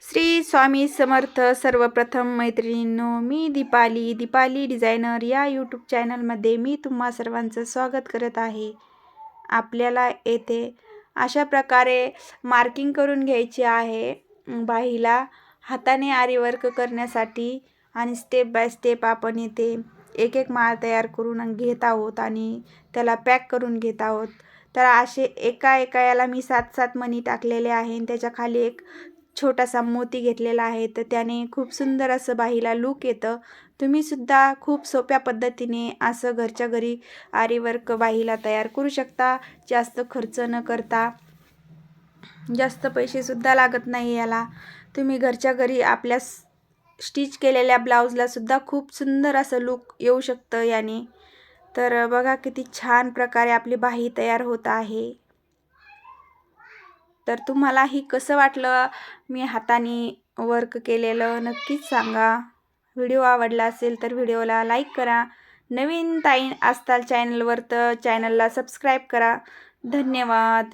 श्री स्वामी समर्थ. सर्वप्रथम मैत्रिणींनो, मी दीपाली डिझायनर या यूट्यूब चॅनलमध्ये मी तुम्हा सर्वांचं स्वागत करत आहे. आपल्याला येथे अशा प्रकारे मार्किंग करून घ्यायची आहे बाहीला हाताने आरी वर्क करण्यासाठी. आणि स्टेप बाय स्टेप आपण इथे एक एक माळ तयार करून घेत आहोत आणि त्याला पॅक करून घेत आहोत. तर असे एका याला मी 7-7 मणी टाकलेले आहे. त्याच्या खाली एक छोटासा मोती घेतलेला आहे, तर त्याने खूप सुंदर असं बाहीला लूक येतं. तुम्ही सुद्धा खूप सोप्या पद्धतीने असं घरच्या घरी आरी वर्क बाहीला तयार करू शकता. जास्त खर्च न करता, जास्त पैसे सुद्धा लागत नाही याला. तुम्ही घरच्या घरी आपल्या स्टिच केलेल्या ब्लाऊजला सुद्धा खूप सुंदर असं लूक येऊ शकतं याने. तर बघा किती छान प्रकारे आपली बाही तयार होत आहे. तर तुम्हालाही कसं वाटलं मी हाताने वर्क केलेलं नक्कीच सांगा. व्हिडिओ आवडला असेल तर व्हिडिओला लाईक करा. नवीन असताल चॅनलवर तर चॅनलला सबस्क्राईब करा. धन्यवाद.